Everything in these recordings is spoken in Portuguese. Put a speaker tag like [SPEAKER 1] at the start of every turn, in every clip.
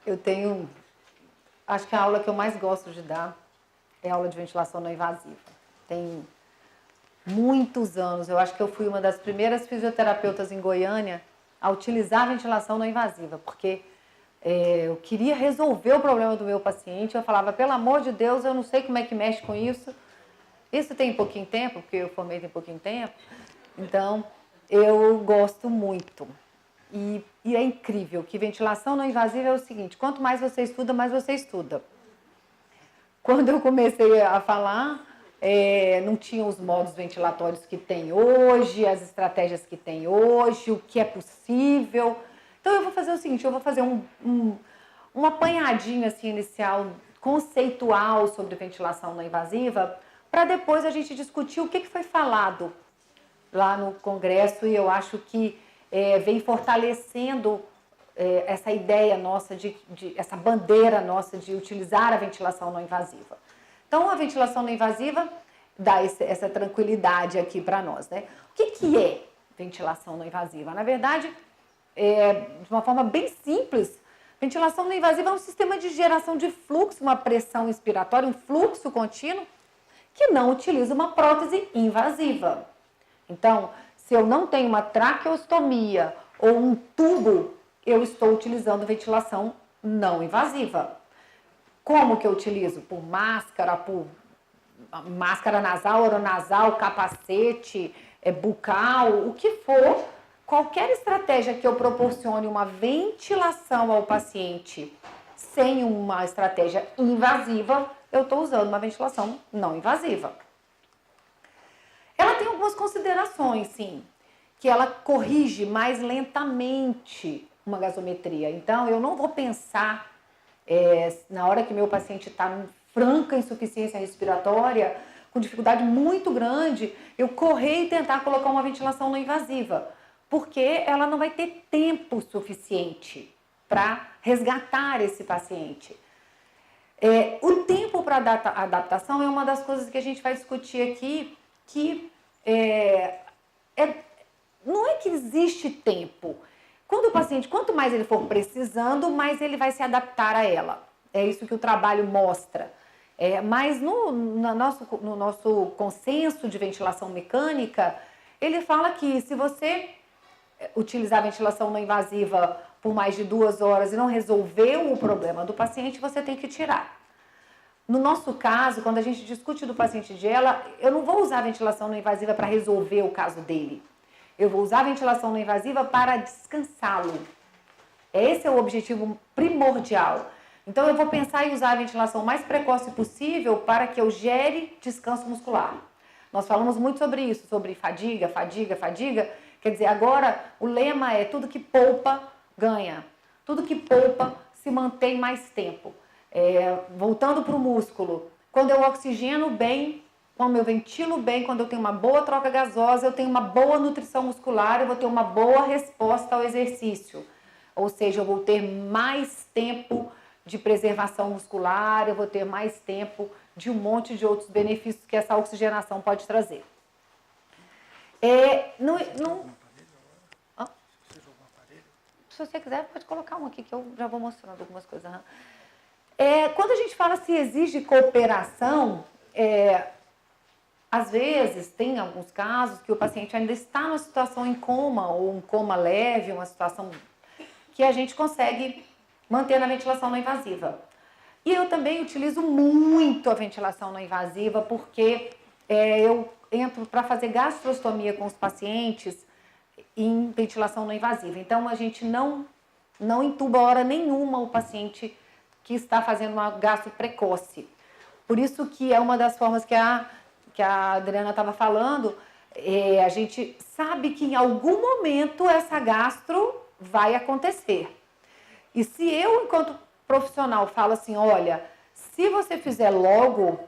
[SPEAKER 1] Eu tenho, acho que a aula que eu mais gosto de dar é a aula de ventilação não invasiva. Tem muitos anos, eu acho que eu fui uma das primeiras fisioterapeutas em Goiânia a utilizar a ventilação não invasiva, porque eu queria resolver o problema do meu paciente. Eu falava, pelo amor de Deus, eu não sei como é que mexe com isso. Isso tem pouquinho tempo, porque eu formei tem pouquinho tempo. Então, eu gosto muito. E é incrível que ventilação não invasiva é o seguinte, quanto mais você estuda, mais você estuda. Quando eu comecei a falar, não tinha os modos ventilatórios que tem hoje, as estratégias que tem hoje, o que é possível. Então, eu vou fazer o seguinte, eu vou fazer um apanhadinho assim, inicial, conceitual sobre ventilação não invasiva, para depois a gente discutir o que foi falado lá no Congresso, e eu acho que vem fortalecendo essa ideia nossa, essa bandeira nossa de utilizar a ventilação não invasiva. Então, a ventilação não invasiva dá essa tranquilidade aqui para nós, né? O que é ventilação não invasiva? Na verdade, de uma forma bem simples, ventilação não invasiva é um sistema de geração de fluxo, uma pressão inspiratória, um fluxo contínuo, que não utiliza uma prótese invasiva. Então, se eu não tenho uma traqueostomia ou um tubo, eu estou utilizando ventilação não invasiva. Como que eu utilizo? Por máscara nasal, oronasal, capacete, bucal, o que for. Qualquer estratégia que eu proporcione uma ventilação ao paciente sem uma estratégia invasiva, eu estou usando uma ventilação não invasiva. Ela tem algumas considerações, sim, que ela corrige mais lentamente uma gasometria. Então, eu não vou pensar, na hora que meu paciente está em franca insuficiência respiratória, com dificuldade muito grande, eu correr e tentar colocar uma ventilação não invasiva, porque ela não vai ter tempo suficiente para resgatar esse paciente. O tempo para adaptação é uma das coisas que a gente vai discutir aqui, que não é que existe tempo. Quando o paciente, quanto mais ele for precisando, mais ele vai se adaptar a ela. É isso que o trabalho mostra. Mas no nosso consenso de ventilação mecânica, ele fala que se você utilizar a ventilação não invasiva por mais de 2 horas e não resolveu o problema do paciente, você tem que tirar. No nosso caso, quando a gente discute do paciente de ELA, eu não vou usar a ventilação não invasiva para resolver o caso dele. Eu vou usar a ventilação não invasiva para descansá-lo. Esse é o objetivo primordial. Então, eu vou pensar em usar a ventilação o mais precoce possível para que eu gere descanso muscular. Nós falamos muito sobre isso, sobre fadiga. Quer dizer, agora o lema é tudo que poupa, ganha. Tudo que poupa se mantém mais tempo. Voltando para o músculo, quando eu oxigeno bem, quando eu ventilo bem, quando eu tenho uma boa troca gasosa, eu tenho uma boa nutrição muscular, eu vou ter uma boa resposta ao exercício. Ou seja, eu vou ter mais tempo de preservação muscular, eu vou ter mais tempo de um monte de outros benefícios que essa oxigenação pode trazer. Se você quiser, pode colocar um aqui, que eu já vou mostrando algumas coisas. Quando a gente fala se exige cooperação, às vezes, tem alguns casos que o paciente ainda está numa situação em coma, ou um coma leve, uma situação que a gente consegue manter na ventilação não invasiva. E eu também utilizo muito a ventilação não invasiva, porque eu entro para fazer gastrostomia com os pacientes em ventilação não invasiva. Então, a gente não intuba hora nenhuma o paciente que está fazendo uma gastro precoce. Por isso que é uma das formas que a Adriana estava falando, a gente sabe que em algum momento essa gastro vai acontecer. E se eu, enquanto profissional, falo assim, olha, se você fizer logo,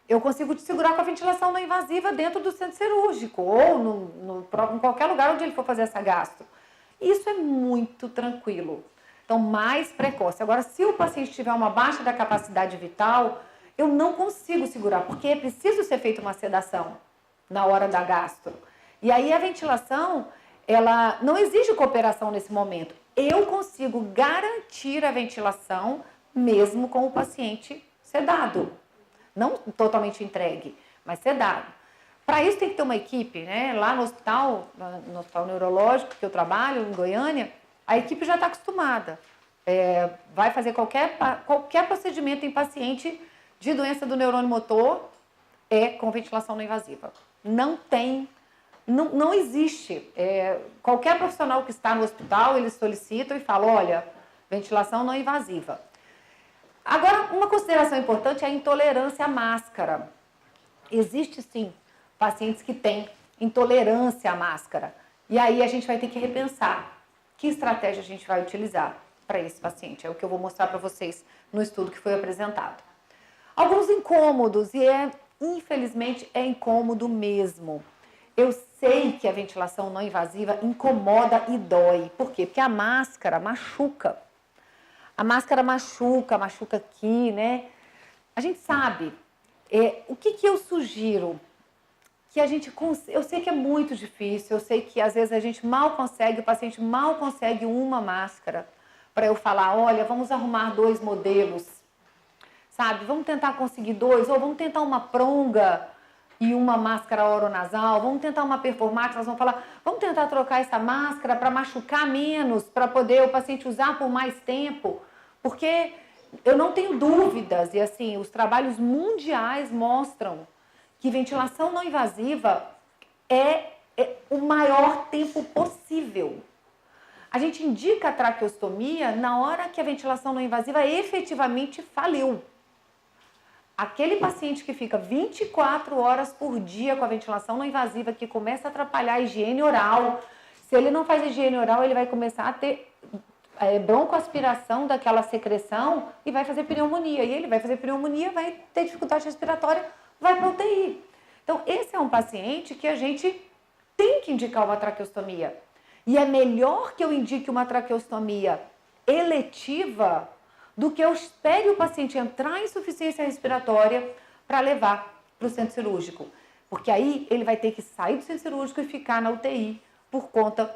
[SPEAKER 1] eu consigo te segurar com a ventilação não invasiva dentro do centro cirúrgico, ou em qualquer lugar onde ele for fazer essa gastro. Isso é muito tranquilo. Então, mais precoce. Agora, se o paciente tiver uma baixa da capacidade vital, eu não consigo segurar, porque é preciso ser feita uma sedação na hora da gastro. E aí a ventilação, ela não exige cooperação nesse momento. eu consigo garantir a ventilação mesmo com o paciente sedado. Não totalmente entregue, mas sedado. Para isso tem que ter uma equipe, né? Lá no hospital neurológico que eu trabalho, em Goiânia, a equipe já está acostumada. Vai fazer qualquer procedimento em paciente de doença do neurônio motor com ventilação não invasiva. Não existe. Qualquer profissional que está no hospital, eles solicitam e falam, olha, ventilação não invasiva. Agora, uma consideração importante é a intolerância à máscara. Existe, sim, pacientes que têm intolerância à máscara. E aí a gente vai ter que repensar que estratégia a gente vai utilizar para esse paciente. É o que eu vou mostrar para vocês no estudo que foi apresentado. Alguns incômodos, e infelizmente é incômodo mesmo. Eu sei que a ventilação não invasiva incomoda e dói. Por quê? Porque a máscara machuca. A máscara machuca aqui, né? A gente sabe. O que eu sugiro? Que eu sei que é muito difícil, eu sei que às vezes a gente mal consegue, o paciente mal consegue uma máscara para eu falar, olha, vamos arrumar 2 modelos, sabe? Vamos tentar conseguir 2, ou vamos tentar uma pronga e uma máscara oronasal, vamos tentar uma performática, nós vamos falar, vamos tentar trocar essa máscara para machucar menos, para poder o paciente usar por mais tempo, porque eu não tenho dúvidas, e assim, os trabalhos mundiais mostram que ventilação não invasiva é o maior tempo possível. A gente indica a traqueostomia na hora que a ventilação não invasiva efetivamente faliu. Aquele paciente que fica 24 horas por dia com a ventilação não invasiva, que começa a atrapalhar a higiene oral, se ele não faz higiene oral, ele vai começar a ter broncoaspiração daquela secreção e vai fazer pneumonia. E ele vai fazer pneumonia, vai ter dificuldade respiratória, vai para UTI. Então, esse é um paciente que a gente tem que indicar uma traqueostomia. E é melhor que eu indique uma traqueostomia eletiva do que eu espere o paciente entrar em insuficiência respiratória para levar para o centro cirúrgico. Porque aí ele vai ter que sair do centro cirúrgico e ficar na UTI por conta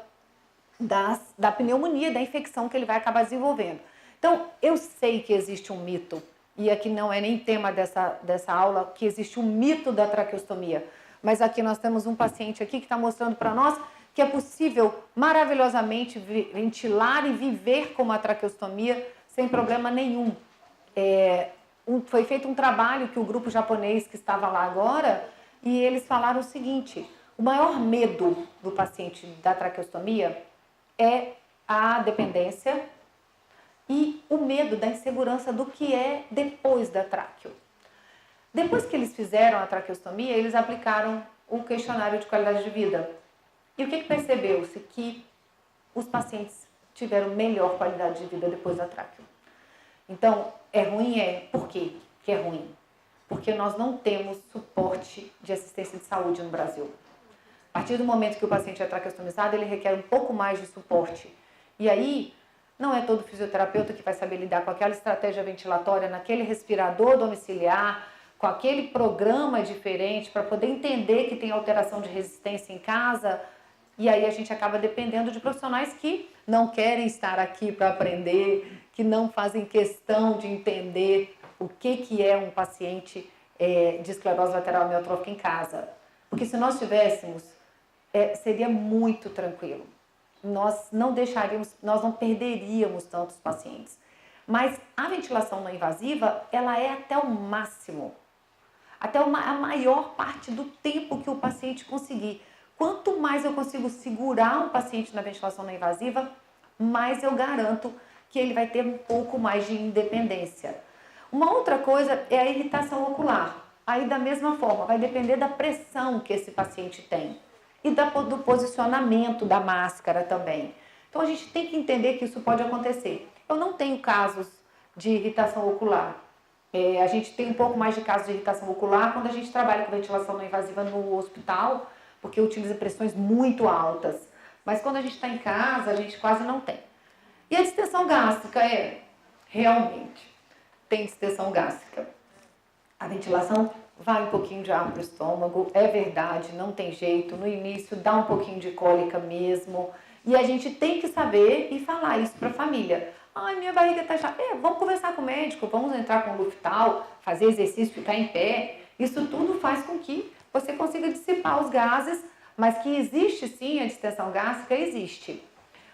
[SPEAKER 1] da pneumonia, da infecção que ele vai acabar desenvolvendo. Então, eu sei que existe um mito, e aqui não é nem tema dessa aula, que existe um mito da traqueostomia. Mas aqui nós temos um paciente aqui que está mostrando para nós que é possível maravilhosamente ventilar e viver com uma traqueostomia sem problema nenhum. Foi feito um trabalho que o grupo japonês que estava lá agora, e eles falaram o seguinte, o maior medo do paciente da traqueostomia é a dependência e o medo da insegurança do que é depois da tráqueo. Depois que eles fizeram a traqueostomia, eles aplicaram um questionário de qualidade de vida. E o que percebeu-se? Que os pacientes tiveram melhor qualidade de vida depois da tráqueo. Então, é ruim? Por quê que é ruim? Porque nós não temos suporte de assistência de saúde no Brasil. A partir do momento que o paciente é traqueostomizado, ele requer um pouco mais de suporte. E aí, não é todo fisioterapeuta que vai saber lidar com aquela estratégia ventilatória, naquele respirador domiciliar, com aquele programa diferente, para poder entender que tem alteração de resistência em casa. E aí a gente acaba dependendo de profissionais que não querem estar aqui para aprender, que não fazem questão de entender o que é um paciente de esclerose lateral amiotrófica em casa. Porque se nós tivéssemos, seria muito tranquilo. Nós não perderíamos tantos pacientes. Mas a ventilação não invasiva, ela é até o máximo. Até a maior parte do tempo que o paciente conseguir. Quanto mais eu consigo segurar um paciente na ventilação não invasiva, mais eu garanto que ele vai ter um pouco mais de independência. Uma outra coisa é a irritação ocular. Aí, da mesma forma, vai depender da pressão que esse paciente tem e do posicionamento da máscara também. Então, a gente tem que entender que isso pode acontecer. Eu não tenho casos de irritação ocular. A gente tem um pouco mais de casos de irritação ocular quando a gente trabalha com ventilação não invasiva no hospital, porque utiliza pressões muito altas. Mas quando a gente está em casa, a gente quase não tem. E a distensão gástrica realmente, tem distensão gástrica. A ventilação vai um pouquinho de ar para o estômago, é verdade, não tem jeito. No início dá um pouquinho de cólica mesmo. E a gente tem que saber e falar isso para a família. Ai, minha barriga está chata. Vamos conversar com o médico, vamos entrar com o Luftal, fazer exercício, ficar em pé. Isso tudo faz com que você consiga dissipar os gases, mas que existe sim a distensão gástrica, existe.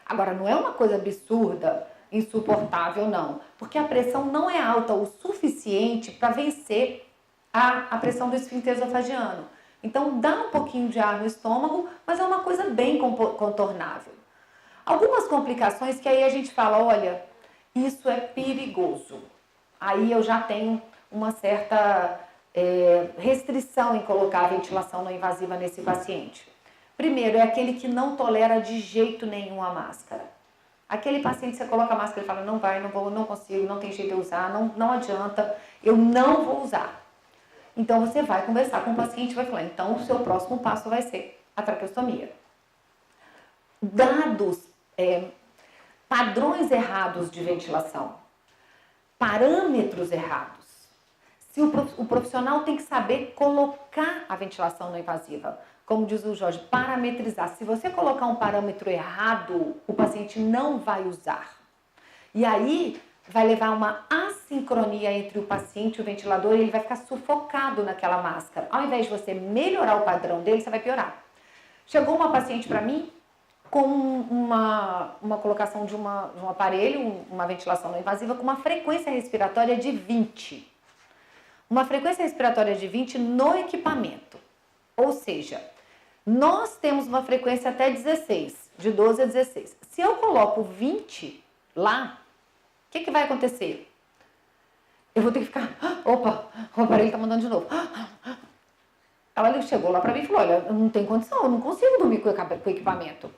[SPEAKER 1] Agora, não é uma coisa absurda, insuportável, não. Porque a pressão não é alta o suficiente para vencer a pressão do esfíncter esofagiano. Então, dá um pouquinho de ar no estômago, mas é uma coisa bem contornável. Algumas complicações que aí a gente fala, olha, isso é perigoso. Aí eu já tenho uma certa restrição em colocar a ventilação não invasiva nesse paciente. Primeiro, é aquele que não tolera de jeito nenhum a máscara. Aquele paciente, você coloca a máscara e fala, não vai, não vou, não consigo, não tem jeito de usar, não adianta, eu não vou usar. Então, você vai conversar com o paciente e vai falar, então, o seu próximo passo vai ser a traqueostomia. Dados, padrões errados de ventilação, parâmetros errados. Se o profissional tem que saber colocar a ventilação não invasiva, como diz o Jorge, parametrizar. Se você colocar um parâmetro errado, o paciente não vai usar. E aí vai levar uma assincronia entre o paciente e o ventilador e ele vai ficar sufocado naquela máscara. Ao invés de você melhorar o padrão dele, você vai piorar. Chegou uma paciente para mim com uma colocação de um aparelho, uma ventilação não invasiva, com uma frequência respiratória de 20. Uma frequência respiratória de 20 no equipamento. Ou seja, nós temos uma frequência até 16, de 12 a 16. Se eu coloco 20 lá, o que vai acontecer? Eu vou ter que ficar, opa, o aparelho está mandando de novo. Ela chegou lá para mim e falou, olha, não tem condição, eu não consigo dormir com o equipamento.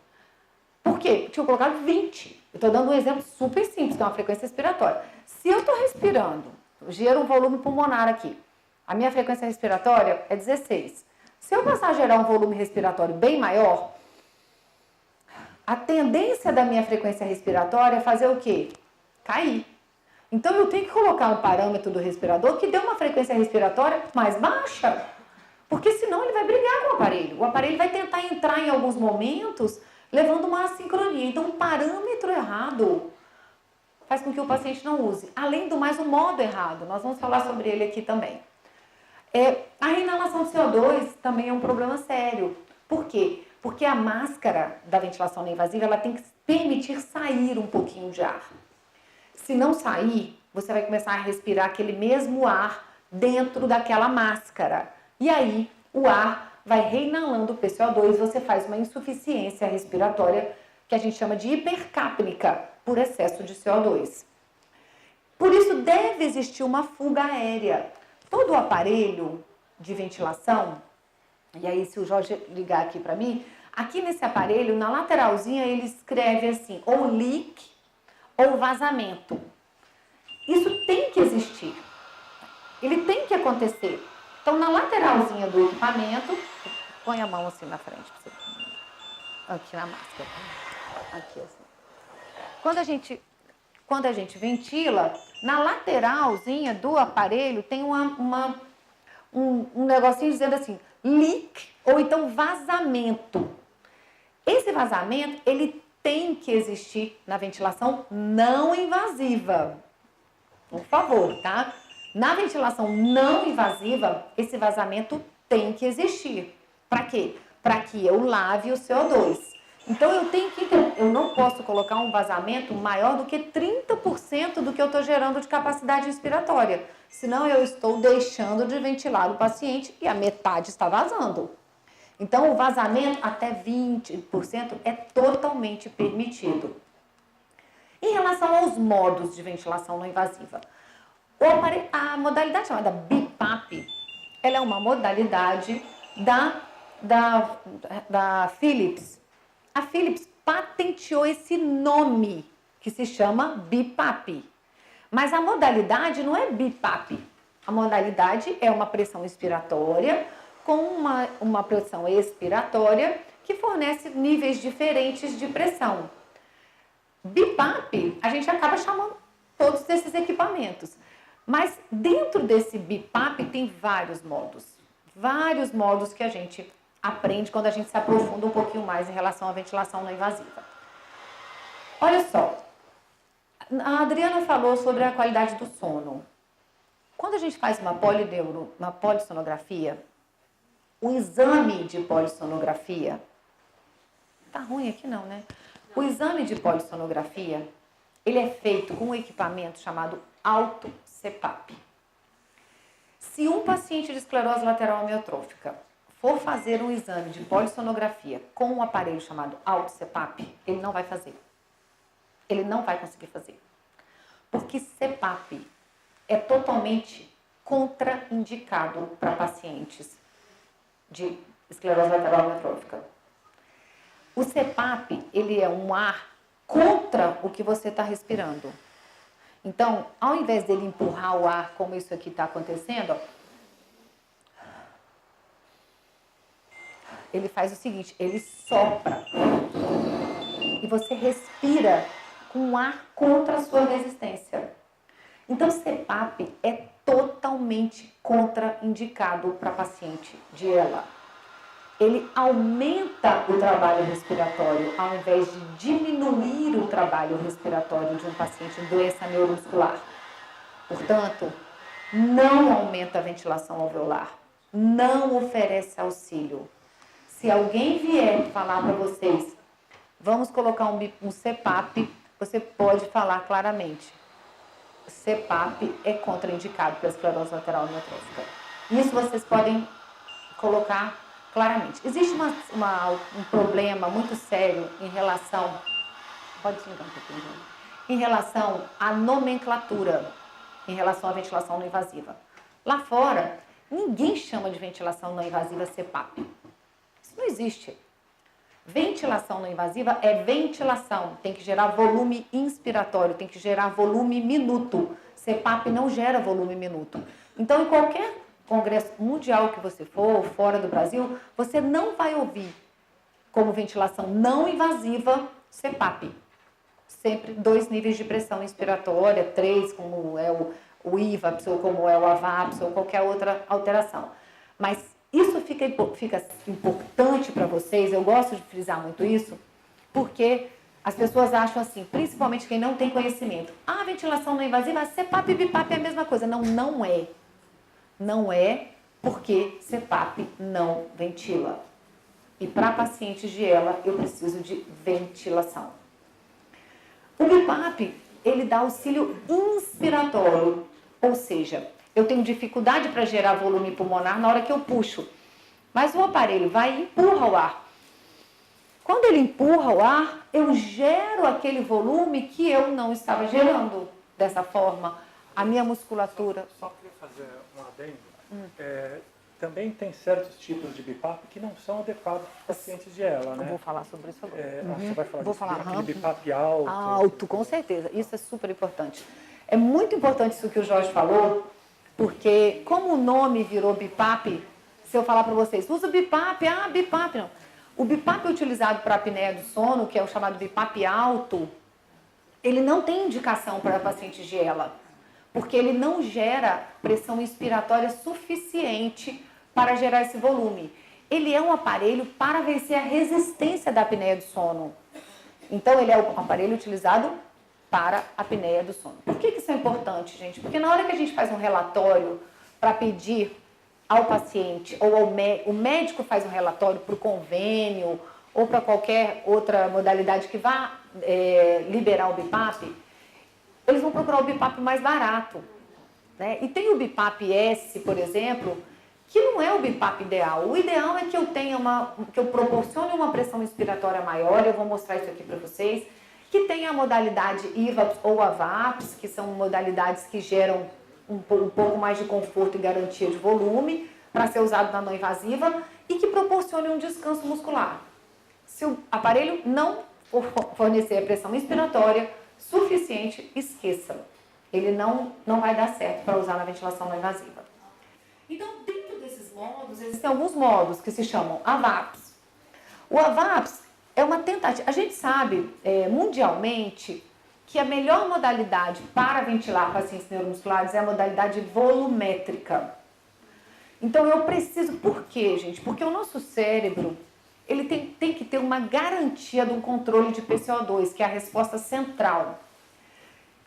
[SPEAKER 1] Por quê? Porque eu colocado 20. Eu estou dando um exemplo super simples, que é uma frequência respiratória. Se eu estou respirando, gera um volume pulmonar aqui. A minha frequência respiratória é 16. Se eu passar a gerar um volume respiratório bem maior, a tendência da minha frequência respiratória é fazer o quê? Cair. Então, eu tenho que colocar um parâmetro do respirador que dê uma frequência respiratória mais baixa. Porque senão ele vai brigar com o aparelho. O aparelho vai tentar entrar em alguns momentos levando uma assincronia. Então, um parâmetro errado faz com que o paciente não use. Além do mais, o modo errado. Nós vamos falar sobre ele aqui também. A inalação de CO2 também é um problema sério. Por quê? Porque a máscara da ventilação não invasiva, ela tem que permitir sair um pouquinho de ar. Se não sair, você vai começar a respirar aquele mesmo ar dentro daquela máscara. E aí, o ar vai reinalando o PCO2, você faz uma insuficiência respiratória, que a gente chama de hipercapnia, por excesso de CO2. Por isso, deve existir uma fuga aérea. Todo o aparelho de ventilação, e aí se o Jorge ligar aqui para mim, aqui nesse aparelho, na lateralzinha, ele escreve assim, ou leak ou vazamento. Isso tem que existir. Ele tem que acontecer. Então, na lateralzinha do equipamento, põe a mão assim na frente, pra você. Aqui na máscara. Aqui assim. Quando a gente ventila, na lateralzinha do aparelho tem um negocinho dizendo assim, leak ou então vazamento. Esse vazamento, ele tem que existir na ventilação não invasiva. Por favor, tá? Na ventilação não invasiva, esse vazamento tem que existir. Para quê? Para que eu lave o CO2. Então, eu não posso colocar um vazamento maior do que 30% do que eu estou gerando de capacidade respiratória. Senão, eu estou deixando de ventilar o paciente e a metade está vazando. Então, o vazamento até 20% é totalmente permitido. Em relação aos modos de ventilação não invasiva, a modalidade chamada BiPAP, ela é uma modalidade da Philips. A Philips patenteou esse nome, que se chama BiPAP. Mas a modalidade não é BiPAP. A modalidade é uma pressão inspiratória com uma pressão expiratória que fornece níveis diferentes de pressão. BiPAP, a gente acaba chamando todos esses equipamentos. Mas dentro desse BiPAP tem vários modos que a gente aprende quando a gente se aprofunda um pouquinho mais em relação à ventilação não invasiva. Olha só, a Adriana falou sobre a qualidade do sono. Quando a gente faz uma polissonografia, o exame de polissonografia, tá ruim aqui não, né? O exame de polissonografia, ele é feito com um equipamento chamado alto-CPAP. Se um paciente de esclerose lateral amiotrófica for fazer um exame de polissonografia com um aparelho chamado alto-CPAP, ele não vai fazer. Ele não vai conseguir fazer. Porque CPAP é totalmente contraindicado para pacientes de esclerose lateral amiotrófica. O CPAP, ele é um ar contra o que você está respirando. Então, ao invés dele empurrar o ar, como isso aqui está acontecendo, ó, ele faz o seguinte, ele sopra. E você respira com um ar contra a sua resistência. Então, CPAP é totalmente contraindicado para paciente de ELA. Ele aumenta o trabalho respiratório, ao invés de diminuir o trabalho respiratório de um paciente de doença neuromuscular. Portanto, não aumenta a ventilação alveolar, não oferece auxílio. Se alguém vier falar para vocês, vamos colocar um CPAP, você pode falar claramente. CPAP é contraindicado para a esclerose lateral amiotrófica. Isso vocês podem colocar claramente. Existe um problema muito sério em relação... Pode desligar um pouquinho, gente. Em relação à nomenclatura, em relação à ventilação não invasiva. Lá fora, ninguém chama de ventilação não invasiva CPAP. Isso não existe. Ventilação não invasiva é ventilação, tem que gerar volume inspiratório, tem que gerar volume minuto. CPAP não gera volume minuto. Então, em qualquer congresso mundial que você for, fora do Brasil, você não vai ouvir como ventilação não invasiva CPAP. Sempre 2 níveis de pressão inspiratória, 3, como é o IVAPS, ou como é o AVAPS, ou qualquer outra alteração. Mas isso fica importante para vocês, eu gosto de frisar muito isso, porque as pessoas acham assim, principalmente quem não tem conhecimento, a ventilação não invasiva, CPAP e BIPAP é a mesma coisa. Não, não é. Não é porque CPAP não ventila. E para pacientes de ELA, eu preciso de ventilação. O BIPAP, ele dá auxílio inspiratório, ou seja, eu tenho dificuldade para gerar volume pulmonar na hora que eu puxo. Mas o aparelho vai e empurra o ar. Quando ele empurra o ar, eu gero aquele volume que eu não estava gerando dessa forma. A minha musculatura...
[SPEAKER 2] Só queria fazer um adendo. Também tem certos tipos de BIPAP que não são adequados para pacientes de ELA, né?
[SPEAKER 1] Eu vou falar sobre isso agora.
[SPEAKER 2] Você vai falar
[SPEAKER 1] Vou
[SPEAKER 2] disso,
[SPEAKER 1] falar
[SPEAKER 2] aquele BIPAP alto.
[SPEAKER 1] Alto, com certeza. Isso é super importante. É muito importante isso que o Jorge falou, porque como o nome virou BIPAP, se eu falar para vocês, usa BIPAP, BIPAP, não. O BIPAP utilizado para a apneia do sono, que é o chamado BIPAP alto, ele não tem indicação para pacientes de ELA, porque ele não gera pressão inspiratória suficiente para gerar esse volume. Ele é um aparelho para vencer a resistência da apneia do sono. Então, ele é um aparelho utilizado para a apneia do sono. Por que isso é importante, gente? Porque na hora que a gente faz um relatório para pedir ao paciente, ou o médico faz um relatório para o convênio, ou para qualquer outra modalidade que vá liberar o BIPAP, eles vão procurar o BIPAP mais barato, né? E tem o BIPAP S, por exemplo, que não é o BIPAP ideal. O ideal é que eu tenha que eu proporcione uma pressão inspiratória maior, eu vou mostrar isso aqui para vocês, que tenha a modalidade IVAPS ou AVAPS, que são modalidades que geram um pouco mais de conforto e garantia de volume para ser usado na não invasiva e que proporcione um descanso muscular. Se o aparelho não fornecer a pressão inspiratória suficiente, esqueça. Ele não vai dar certo para usar na ventilação não invasiva. Então, dentro desses modos, existem alguns modos que se chamam AVAPS. O AVAPS é uma tentativa. A gente sabe, mundialmente, que a melhor modalidade para ventilar pacientes neuromusculares é a modalidade volumétrica. Então, eu preciso... Por quê, gente? Porque o nosso cérebro, ele tem que ter uma garantia de um controle de PCO2, que é a resposta central.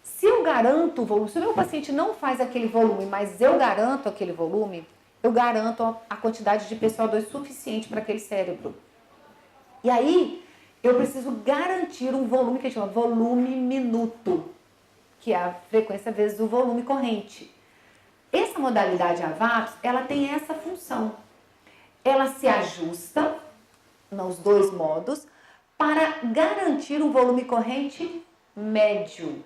[SPEAKER 1] Se eu garanto o volume, se o meu paciente não faz aquele volume, mas eu garanto aquele volume, eu garanto a quantidade de PCO2 suficiente para aquele cérebro. E aí, eu preciso garantir um volume que a gente chama volume minuto, que é a frequência vezes o volume corrente. Essa modalidade AVAPS, ela tem essa função. Ela se ajusta nos dois modos para garantir um volume corrente médio.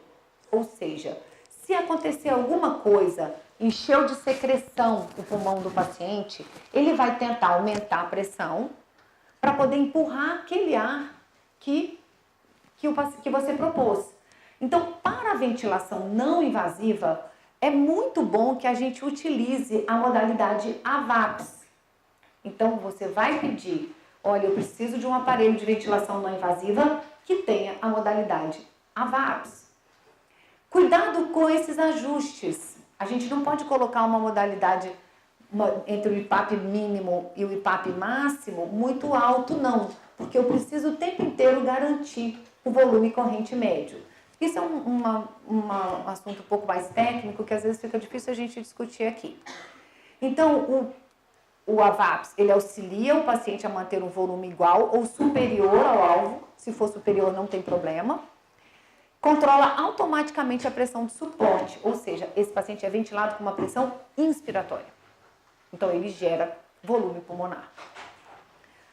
[SPEAKER 1] Ou seja, se acontecer alguma coisa, encheu de secreção o pulmão do paciente, ele vai tentar aumentar a pressão para poder empurrar aquele ar que você propôs. Então, para a ventilação não invasiva, é muito bom que a gente utilize a modalidade AVAPS. Então, você vai pedir, olha, eu preciso de um aparelho de ventilação não invasiva que tenha a modalidade AVAPS. Cuidado com esses ajustes. A gente não pode colocar uma modalidade entre o IPAP mínimo e o IPAP máximo muito alto, não. Porque eu preciso o tempo inteiro garantir o volume corrente médio. Isso é um assunto um pouco mais técnico, que às vezes fica difícil a gente discutir aqui. Então, o AVAPS, ele auxilia o paciente a manter um volume igual ou superior ao alvo. Se for superior, não tem problema. Controla automaticamente a pressão de suporte, ou seja, esse paciente é ventilado com uma pressão inspiratória. Então, ele gera volume pulmonar.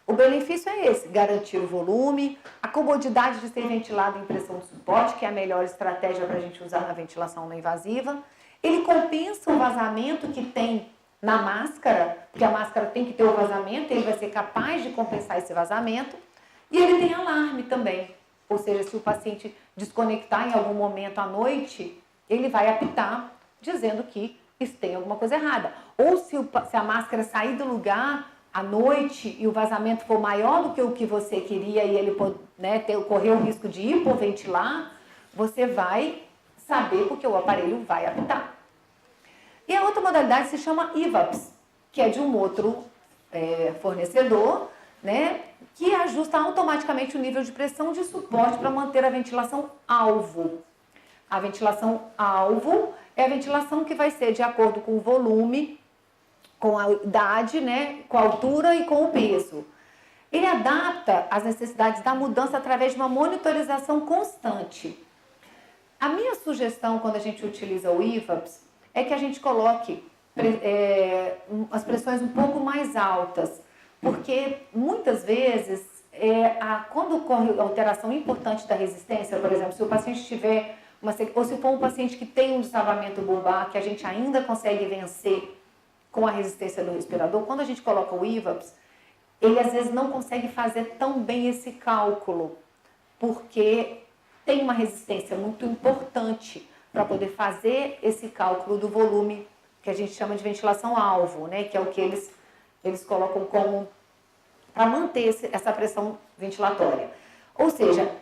[SPEAKER 1] O benefício é esse, garantir o volume, a comodidade de ser ventilado em pressão de suporte, que é a melhor estratégia para a gente usar na ventilação não invasiva. Ele compensa o vazamento que tem na máscara, porque a máscara tem que ter o vazamento, ele vai ser capaz de compensar esse vazamento. E ele tem alarme também, ou seja, se o paciente desconectar em algum momento à noite, ele vai apitar dizendo que tem alguma coisa errada. Ou se a máscara sair do lugar à noite e o vazamento for maior do que o que você queria e ele correr o risco de hipoventilar, você vai saber porque o aparelho vai apitar. E a outra modalidade se chama IVAPS, que é de um outro fornecedor, né, que ajusta automaticamente o nível de pressão de suporte para manter a ventilação alvo. A ventilação alvo é a ventilação que vai ser de acordo com o volume, com a idade, né, com a altura e com o peso. Ele adapta as necessidades da mudança através de uma monitorização constante. A minha sugestão, quando a gente utiliza o IVAPS, é que a gente coloque as pressões um pouco mais altas, porque muitas vezes, quando ocorre alteração importante da resistência, por exemplo, se o paciente tiver ou se for um paciente que tem um destravamento bulbar, que a gente ainda consegue vencer com a resistência do respirador, quando a gente coloca o IVAPS, ele às vezes não consegue fazer tão bem esse cálculo, porque tem uma resistência muito importante para poder fazer esse cálculo do volume, que a gente chama de ventilação alvo, né? Que é o que eles colocam como para manter essa pressão ventilatória. Ou seja,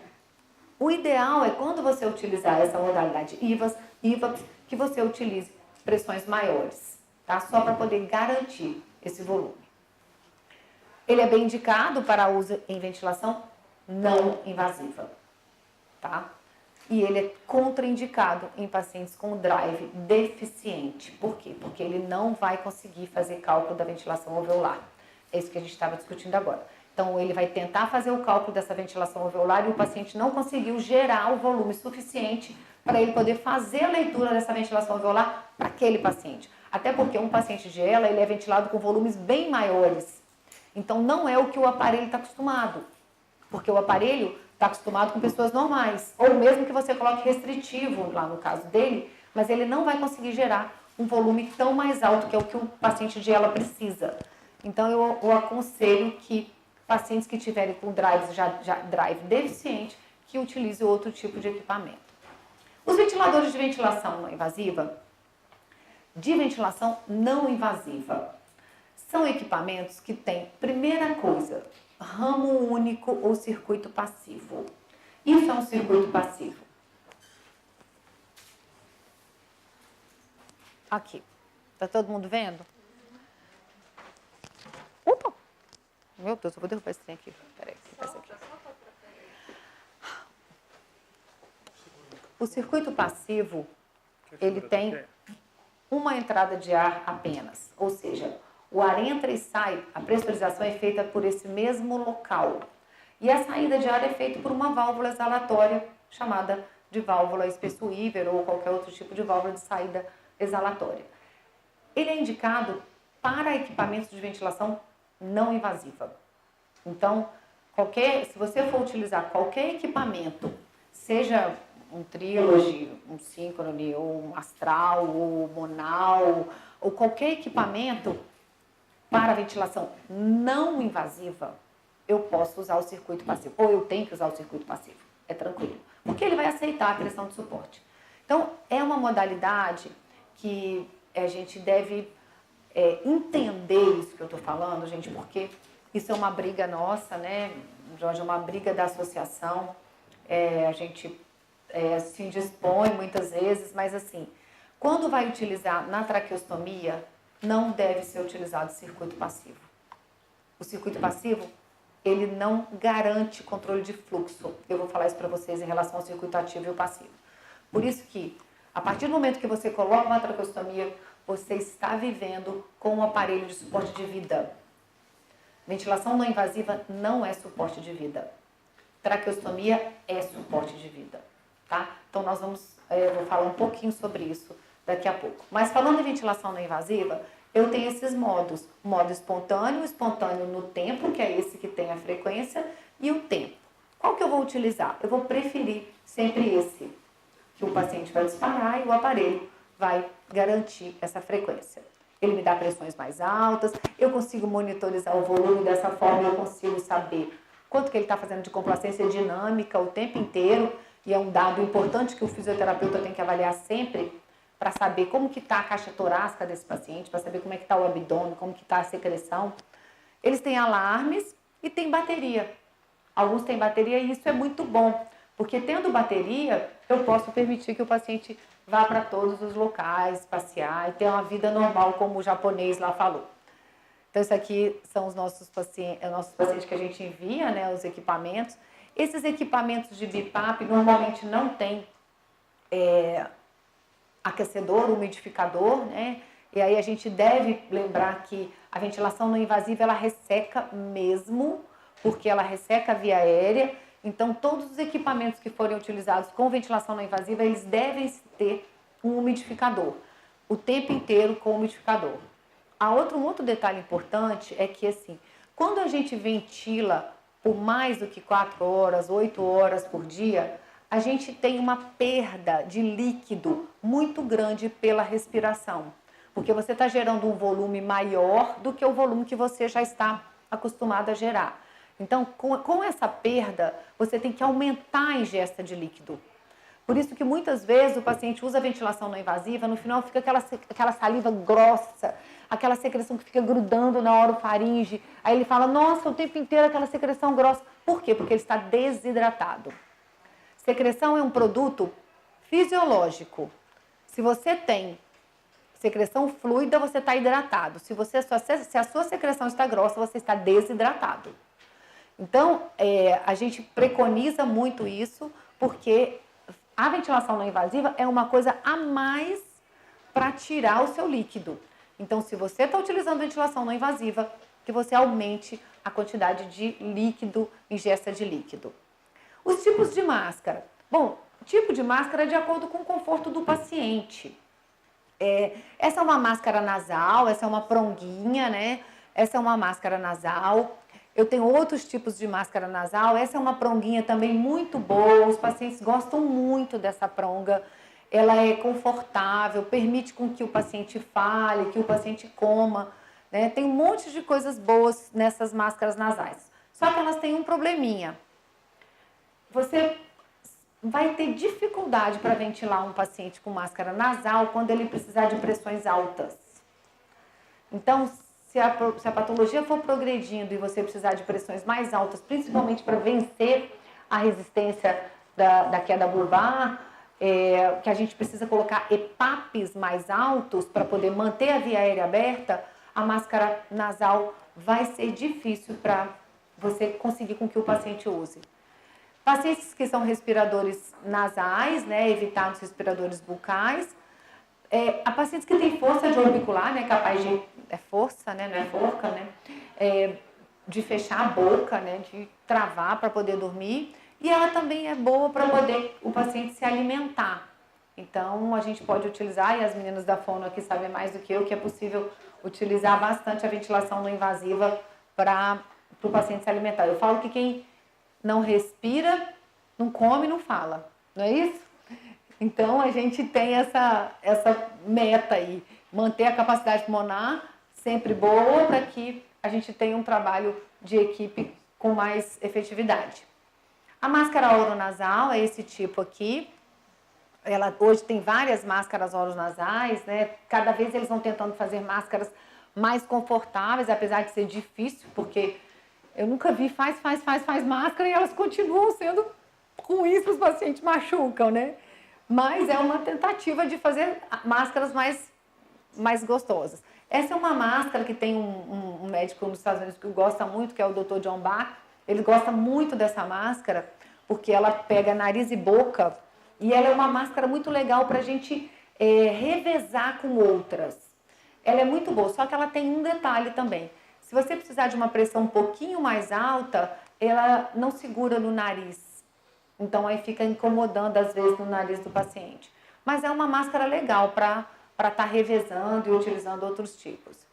[SPEAKER 1] o ideal é quando você utilizar essa modalidade IVAPS, que você utilize pressões maiores, tá? Só para poder garantir esse volume. Ele é bem indicado para uso em ventilação não invasiva, tá? E ele é contraindicado em pacientes com drive deficiente. Por quê? Porque ele não vai conseguir fazer cálculo da ventilação alveolar. É isso que a gente estava discutindo agora. Então, ele vai tentar fazer o cálculo dessa ventilação alveolar e o paciente não conseguiu gerar o volume suficiente para ele poder fazer a leitura dessa ventilação alveolar para aquele paciente. Até porque um paciente de ELA, ele é ventilado com volumes bem maiores. Então, não é o que o aparelho está acostumado. Porque o aparelho está acostumado com pessoas normais. Ou mesmo que você coloque restritivo, lá no caso dele, mas ele não vai conseguir gerar um volume tão mais alto, que é o que o paciente de ELA precisa. Então, eu aconselho que pacientes que tiverem com drive deficiente, que utilizem outro tipo de equipamento. Os ventiladores de ventilação não invasiva, são equipamentos que têm, primeira coisa, ramo único ou circuito passivo. Isso é um circuito passivo. Aqui. Tá todo mundo vendo? Opa! Meu Deus, eu vou derrubar esse trem aqui. Peraí, esse aqui. O circuito passivo, ele tem uma entrada de ar apenas. Ou seja, o ar entra e sai, a pressurização é feita por esse mesmo local. E a saída de ar é feita por uma válvula exalatória, chamada de válvula Spessweaver ou qualquer outro tipo de válvula de saída exalatória. Ele é indicado para equipamentos de ventilação não invasiva. Então, se você for utilizar qualquer equipamento, seja um Trilogy, um Synchrony, ou um Astral, ou Monal, ou qualquer equipamento para ventilação não invasiva, eu posso usar o circuito passivo, ou eu tenho que usar o circuito passivo, é tranquilo, porque ele vai aceitar a pressão de suporte. Então, é uma modalidade que a gente deve entender isso que eu estou falando, gente, porque isso é uma briga nossa, né, Jorge, é uma briga da associação, a gente se indispõe muitas vezes, mas assim, quando vai utilizar na traqueostomia, não deve ser utilizado o circuito passivo. O circuito passivo, ele não garante controle de fluxo. Eu vou falar isso para vocês em relação ao circuito ativo e o passivo. Por isso que, a partir do momento que você coloca uma traqueostomia, você está vivendo com um aparelho de suporte de vida. Ventilação não invasiva não é suporte de vida. Traqueostomia é suporte de vida, tá? Então, nós eu vou falar um pouquinho sobre isso daqui a pouco. Mas falando em ventilação não invasiva, eu tenho esses modos. Modo espontâneo no tempo, que é esse que tem a frequência, e o tempo. Qual que eu vou utilizar? Eu vou preferir sempre esse, que o paciente vai disparar e o aparelho vai garantir essa frequência. Ele me dá pressões mais altas, eu consigo monitorizar o volume dessa forma, eu consigo saber quanto que ele está fazendo de complacência dinâmica o tempo inteiro, e é um dado importante que o fisioterapeuta tem que avaliar sempre, para saber como que está a caixa torácica desse paciente, para saber como é que está o abdômen, como que está a secreção. Eles têm alarmes e tem bateria. Alguns têm bateria e isso é muito bom, porque tendo bateria, eu posso permitir que o paciente vá para todos os locais, passear e ter uma vida normal, como o japonês lá falou. Então, isso aqui são os nossos pacientes que a gente envia, né, os equipamentos. Esses equipamentos de BiPAP normalmente não tem aquecedor, umidificador, né? E aí a gente deve lembrar que a ventilação não invasiva, ela resseca mesmo, porque ela resseca a via aérea. Então, todos os equipamentos que forem utilizados com ventilação não invasiva, eles devem ter um umidificador, o tempo inteiro com umidificador. Um outro detalhe importante é que, assim, quando a gente ventila por mais do que 4 horas, 8 horas por dia, a gente tem uma perda de líquido muito grande pela respiração, porque você está gerando um volume maior do que o volume que você já está acostumado a gerar. Então, com essa perda, você tem que aumentar a ingesta de líquido. Por isso que muitas vezes o paciente usa a ventilação não invasiva, no final fica aquela saliva grossa, aquela secreção que fica grudando na orofaringe. Aí ele fala, nossa, o tempo inteiro aquela secreção grossa. Por quê? Porque ele está desidratado. Secreção é um produto fisiológico. Se você tem secreção fluida, você está hidratado. Se a sua secreção está grossa, você está desidratado. Então, a gente preconiza muito isso, porque a ventilação não invasiva é uma coisa a mais para tirar o seu líquido. Então, se você está utilizando ventilação não invasiva, que você aumente a quantidade de líquido, ingesta de líquido. Os tipos de máscara. Bom, tipo de máscara é de acordo com o conforto do paciente. Essa é uma máscara nasal, essa é uma pronguinha, né? Essa é uma máscara nasal. Eu tenho outros tipos de máscara nasal. Essa é uma pronguinha também muito boa. Os pacientes gostam muito dessa pronga. Ela é confortável, permite com que o paciente fale, que o paciente coma, né? Tem um monte de coisas boas nessas máscaras nasais. Só que elas têm um probleminha. Você vai ter dificuldade para ventilar um paciente com máscara nasal quando ele precisar de pressões altas. Então, se a patologia for progredindo e você precisar de pressões mais altas, principalmente para vencer a resistência da queda bulbar, que a gente precisa colocar EPAPs mais altos para poder manter a via aérea aberta, a máscara nasal vai ser difícil para você conseguir com que o paciente use. Pacientes que são respiradores nasais, né, evitar os respiradores bucais. A pacientes que têm força de orbicular, né, capaz de... força, né, não é forca, né? De fechar a boca, né, de travar para poder dormir. E ela também é boa para poder o paciente se alimentar. Então, a gente pode utilizar, e as meninas da fono aqui sabem mais do que eu, que é possível utilizar bastante a ventilação não invasiva para o paciente se alimentar. Eu falo que quem não respira, não come, não fala. Não é isso? Então, a gente tem essa meta aí, manter a capacidade pulmonar sempre boa para que a gente tenha um trabalho de equipe com mais efetividade. A máscara oronasal é esse tipo aqui. Hoje tem várias máscaras oronasais, né? Cada vez eles vão tentando fazer máscaras mais confortáveis, apesar de ser difícil, porque eu nunca vi faz máscara e elas continuam sendo ruins para os pacientes, machucam, né? Mas é uma tentativa de fazer máscaras mais gostosas. Essa é uma máscara que tem um médico nos Estados Unidos que gosta muito, que é o Dr. John Bach. Ele gosta muito dessa máscara, porque ela pega nariz e boca, e ela é uma máscara muito legal para a gente revezar com outras. Ela é muito boa, só que ela tem um detalhe também. Se você precisar de uma pressão um pouquinho mais alta, ela não segura no nariz. Então, aí fica incomodando, às vezes, no nariz do paciente. Mas é uma máscara legal para estar revezando e utilizando outros tipos.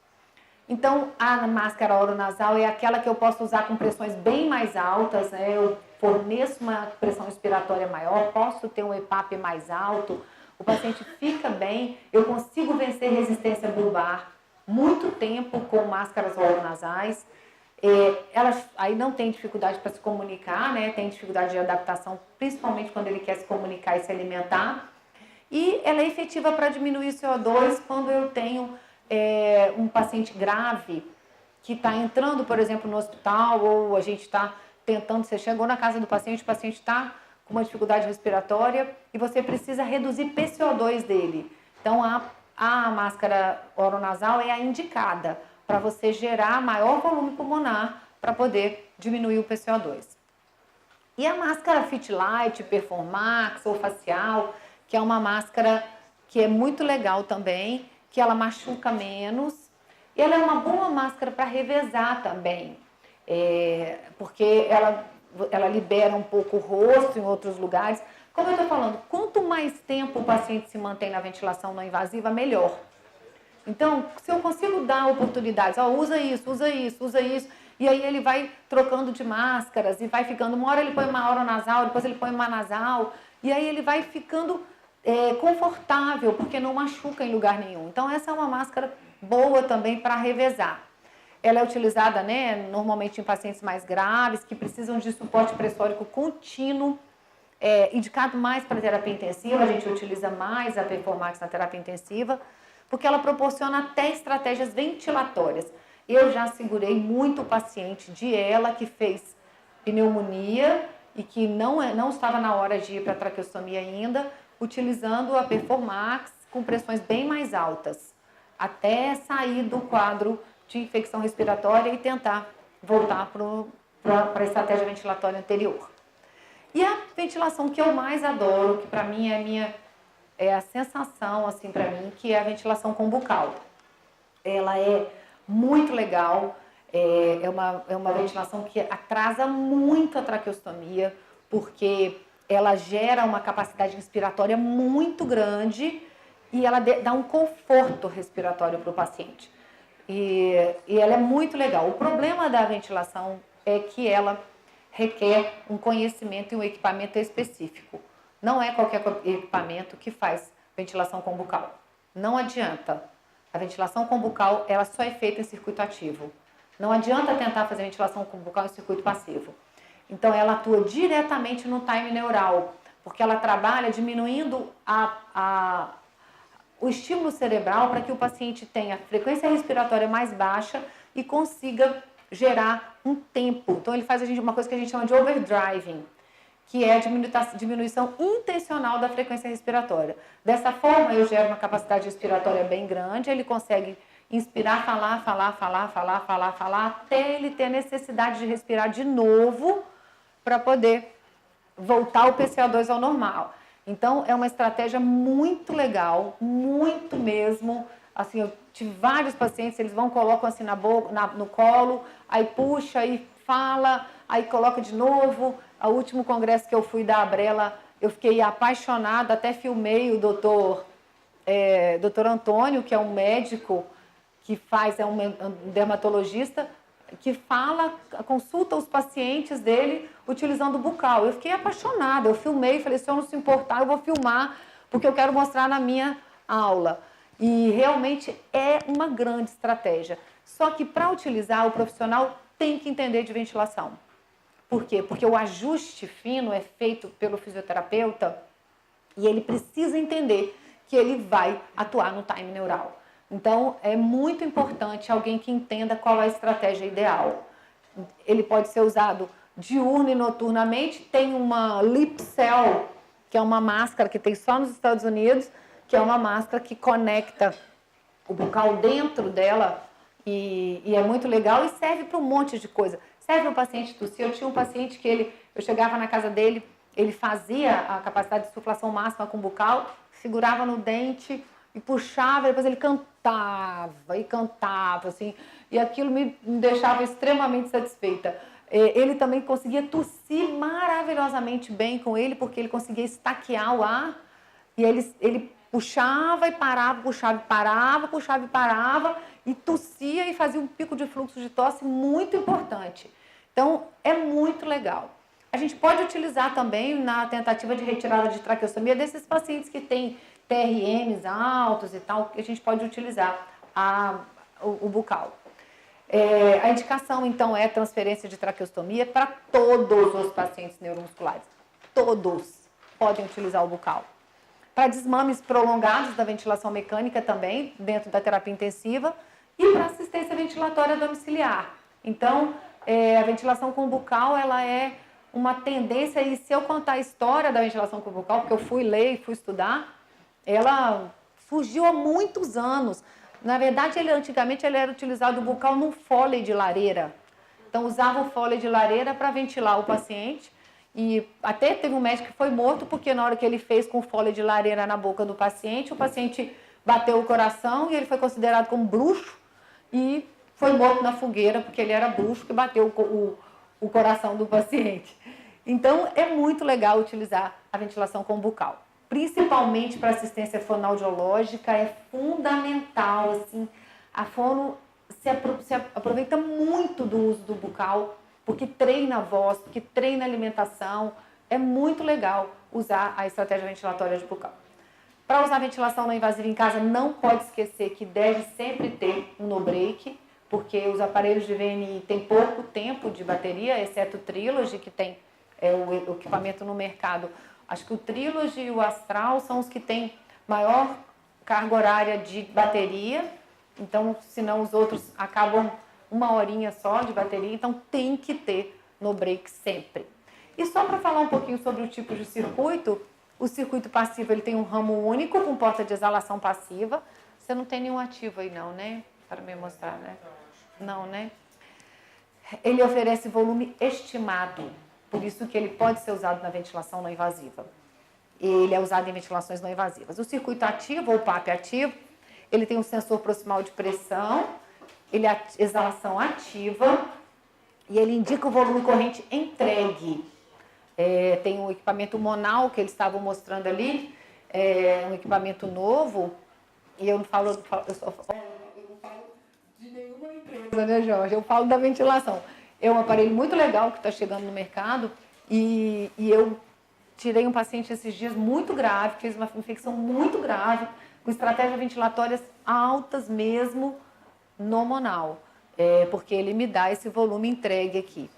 [SPEAKER 1] Então, a máscara oronasal é aquela que eu posso usar com pressões bem mais altas, né? Eu forneço uma pressão respiratória maior, posso ter um EPAP mais alto, o paciente fica bem, eu consigo vencer resistência bulbar muito tempo com máscaras oronasais. Elas aí não tem dificuldade para se comunicar, né? Tem dificuldade de adaptação, principalmente quando ele quer se comunicar e se alimentar. E ela é efetiva para diminuir o CO2 quando eu tenho um paciente grave que está entrando, por exemplo, no hospital, ou a gente está tentando, você chegou na casa do paciente, o paciente está com uma dificuldade respiratória e você precisa reduzir PCO2 dele. Então, a máscara oronasal é a indicada para você gerar maior volume pulmonar para poder diminuir o PCO2. E a máscara Fit Light, Performax ou facial, que é uma máscara que é muito legal também, que ela machuca menos. E ela é uma boa máscara para revezar também, porque ela libera um pouco o rosto em outros lugares. Como eu estou falando, quanto mais tempo o paciente se mantém na ventilação não invasiva, melhor. Então, se eu consigo dar oportunidades, usa isso, e aí ele vai trocando de máscaras e vai ficando, uma hora ele põe uma oronasal, depois ele põe uma nasal, e aí ele vai ficando confortável, porque não machuca em lugar nenhum. Então, essa é uma máscara boa também para revezar. Ela é utilizada, né, normalmente em pacientes mais graves, que precisam de suporte pressórico contínuo, indicado mais para terapia intensiva, a gente utiliza mais a Performax na terapia intensiva, porque ela proporciona até estratégias ventilatórias. Eu já segurei muito paciente de ela que fez pneumonia e que não estava na hora de ir para a traqueostomia ainda, utilizando a Performax com pressões bem mais altas, até sair do quadro de infecção respiratória e tentar voltar para a estratégia ventilatória anterior. E a ventilação que eu mais adoro, que para mim é a sensação, assim, para mim, que é a ventilação com bucal. Ela é muito legal, é uma ventilação que atrasa muito a traqueostomia, porque ela gera uma capacidade respiratória muito grande e ela dá um conforto respiratório para o paciente. E ela é muito legal. O problema da ventilação é que ela requer um conhecimento e um equipamento específico. Não é qualquer equipamento que faz ventilação com bucal. Não adianta. A ventilação com bucal, ela só é feita em circuito ativo. Não adianta tentar fazer ventilação com bucal em circuito passivo. Então, ela atua diretamente no time neural, porque ela trabalha diminuindo o estímulo cerebral para que o paciente tenha frequência respiratória mais baixa e consiga gerar um tempo. Então, ele faz uma coisa que a gente chama de overdriving, que é a diminuição intencional da frequência respiratória. Dessa forma, eu gero uma capacidade respiratória bem grande, ele consegue inspirar, falar, até ele ter necessidade de respirar de novo para poder voltar o PCO2 ao normal. Então, é uma estratégia muito legal, muito mesmo. Assim, eu tive vários pacientes, eles vão, colocam assim na boca, no colo, aí puxa, aí fala, aí coloca de novo. O último congresso que eu fui da Abrela, eu fiquei apaixonada, até filmei o doutor Antônio, que é um médico que faz, é um dermatologista, que fala, consulta os pacientes dele utilizando o bucal. Eu fiquei apaixonada, eu filmei, falei, se eu não se importar, eu vou filmar, porque eu quero mostrar na minha aula. E realmente é uma grande estratégia. Só que para utilizar, o profissional tem que entender de ventilação. Por quê? Porque o ajuste fino é feito pelo fisioterapeuta e ele precisa entender que ele vai atuar no time neural. Então, é muito importante alguém que entenda qual é a estratégia ideal. Ele pode ser usado diurno e noturnamente. Tem uma Lip Cell, que é uma máscara que tem só nos Estados Unidos, que é uma máscara que conecta o bucal dentro dela e é muito legal e serve para um monte de coisa. Serve para o paciente tossir. Eu tinha um paciente que eu chegava na casa dele, ele fazia a capacidade de suflação máxima com o bucal, segurava no dente e puxava, depois ele cantava, assim, e aquilo me deixava extremamente satisfeita. Ele também conseguia tossir maravilhosamente bem com ele, porque ele conseguia estaquear o ar, e ele puxava e parava, puxava e parava, puxava e parava, e tossia e fazia um pico de fluxo de tosse muito importante. Então, é muito legal. A gente pode utilizar também na tentativa de retirada de traqueostomia desses pacientes que têm TRMs altos e tal, que a gente pode utilizar o bucal. A indicação, então, é transferência de traqueostomia para todos os pacientes neuromusculares. Todos podem utilizar o bucal. Para desmames prolongados da ventilação mecânica também, dentro da terapia intensiva, e para assistência ventilatória domiciliar. Então, a ventilação com bucal, ela é uma tendência, e se eu contar a história da ventilação com bucal, porque eu fui ler e fui estudar, ela surgiu há muitos anos. Na verdade, antigamente ele era utilizado o bucal num Foley de lareira. Então, usava o Foley de lareira para ventilar o paciente. E até teve um médico que foi morto, porque na hora que ele fez com o Foley de lareira na boca do paciente, o paciente bateu o coração e ele foi considerado como bruxo e foi morto na fogueira, porque ele era bruxo que bateu o coração do paciente. Então, é muito legal utilizar a ventilação com bucal. Principalmente para assistência fonoaudiológica, é fundamental, assim, a fono se aproveita muito do uso do bucal, porque treina a voz, porque treina a alimentação, é muito legal usar a estratégia ventilatória de bucal. Para usar a ventilação não invasiva em casa, não pode esquecer que deve sempre ter um no-break, porque os aparelhos de VNI têm pouco tempo de bateria, exceto o Trilogy, que tem o equipamento no mercado. Acho que o Trilogy e o Astral são os que têm maior carga horária de bateria, então, senão os outros acabam 1 horinha só de bateria, então tem que ter no break sempre. E só para falar um pouquinho sobre o tipo de circuito, o circuito passivo ele tem um ramo único com porta de exalação passiva. Você não tem nenhum ativo aí não, né? Para me mostrar, né? Não, né? Ele oferece volume estimado, por isso que ele pode ser usado na ventilação não invasiva. Ele é usado em ventilações não invasivas. O circuito ativo, ou PAP ativo, ele tem um sensor proximal de pressão, ele é exalação ativa e ele indica o volume corrente entregue. Tem um equipamento Monal que eles estavam mostrando ali, um equipamento novo, e eu não falo de nenhuma empresa, né, Jorge? Eu falo da ventilação. É um aparelho muito legal que está chegando no mercado e eu tirei um paciente esses dias muito grave, fez uma infecção muito grave, com estratégias ventilatórias altas mesmo no Monal, porque ele me dá esse volume entregue aqui.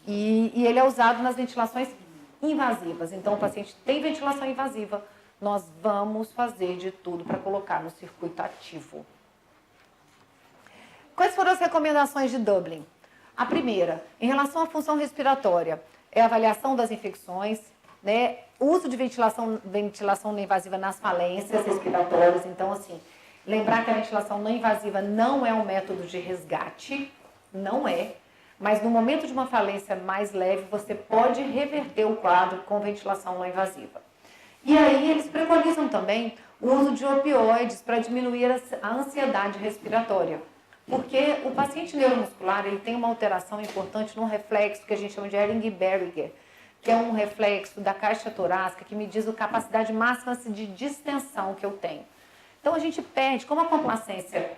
[SPEAKER 1] E ele é usado nas ventilações invasivas. Então, o paciente tem ventilação invasiva, nós vamos fazer de tudo para colocar no circuito ativo. Quais foram as recomendações de Dublin? A primeira, em relação à função respiratória, é a avaliação das infecções, né? Uso de ventilação não invasiva nas falências respiratórias. Então, assim, Lembrar que a ventilação não invasiva não é um método de resgate, não é, mas no momento de uma falência mais leve, você pode reverter o quadro com ventilação não invasiva. E aí eles preconizam também o uso de opioides para diminuir a ansiedade respiratória. Porque o paciente neuromuscular ele tem uma alteração importante no reflexo que a gente chama de Ehring-Berger, que é um reflexo da caixa torácica que me diz a capacidade máxima de distensão que eu tenho. Então a gente perde, como a complacência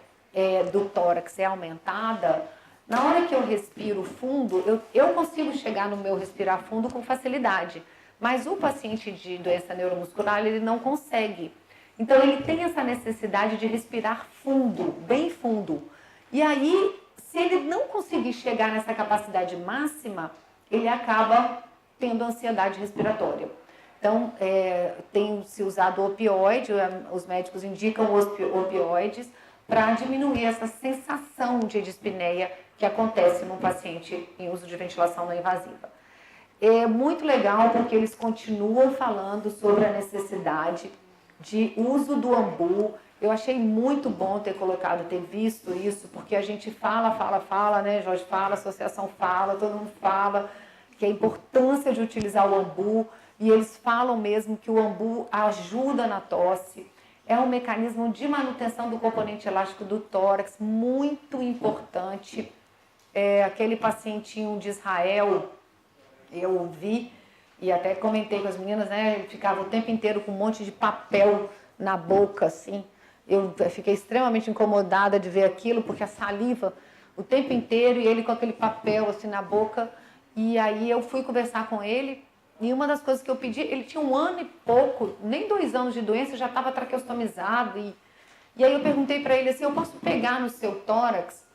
[SPEAKER 1] do tórax é aumentada, na hora que eu respiro fundo, eu consigo chegar no meu respirar fundo com facilidade. Mas o paciente de doença neuromuscular, ele não consegue. Então ele tem essa necessidade de respirar fundo, bem fundo. E aí, se ele não conseguir chegar nessa capacidade máxima, ele acaba tendo ansiedade respiratória. Então, tem se usado opioide, os médicos indicam os opioides para diminuir essa sensação de dispneia que acontece no paciente em uso de ventilação não invasiva. É muito legal porque eles continuam falando sobre a necessidade de uso do ambu. Eu achei muito bom ter visto isso, porque a gente fala, né, Jorge fala, a associação fala, todo mundo fala que a importância de utilizar o ambu, e eles falam mesmo que o ambu ajuda na tosse, é um mecanismo de manutenção do componente elástico do tórax, muito importante. Aquele pacientinho de Israel, eu vi, e até comentei com as meninas, né, ele ficava o tempo inteiro com um monte de papel na boca, assim. Eu fiquei extremamente incomodada de ver aquilo, porque a saliva o tempo inteiro e ele com aquele papel assim na boca. E aí eu fui conversar com ele e uma das coisas que eu pedi, ele tinha 1 ano e pouco, nem 2 anos de doença, já estava traqueostomizado. E aí eu perguntei para ele assim, eu posso pegar no seu tórax?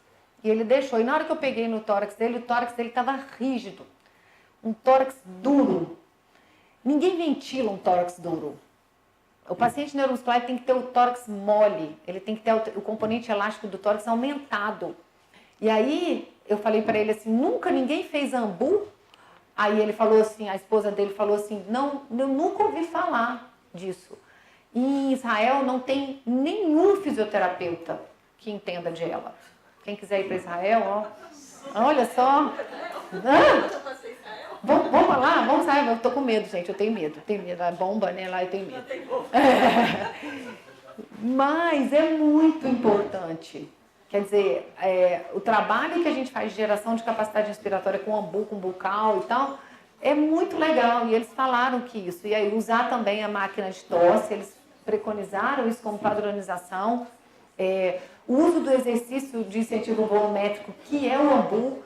[SPEAKER 1] E ele deixou. E na hora que eu peguei no tórax dele, o tórax dele estava rígido. Um tórax duro. Ninguém ventila um tórax duro. O paciente neuromuscular tem que ter o tórax mole, ele tem que ter o componente elástico do tórax aumentado. E aí eu falei para ele assim, nunca ninguém fez ambu? Aí ele falou assim, a esposa dele falou assim, não, eu nunca ouvi falar disso. Em Israel não tem nenhum fisioterapeuta que entenda de ela. Quem quiser ir para Israel, ó, olha só. Vamos lá, vamos sair. Eu tô com medo, gente, eu tenho medo. A bomba, né, lá eu tenho medo. Mas é muito importante. Quer dizer, o trabalho que a gente faz de geração de capacidade respiratória com ambu, com bucal e tal, é muito legal. E eles falaram que isso. E aí usar também a máquina de tosse, eles preconizaram isso como padronização. O uso do exercício de incentivo volumétrico, que é o ambu.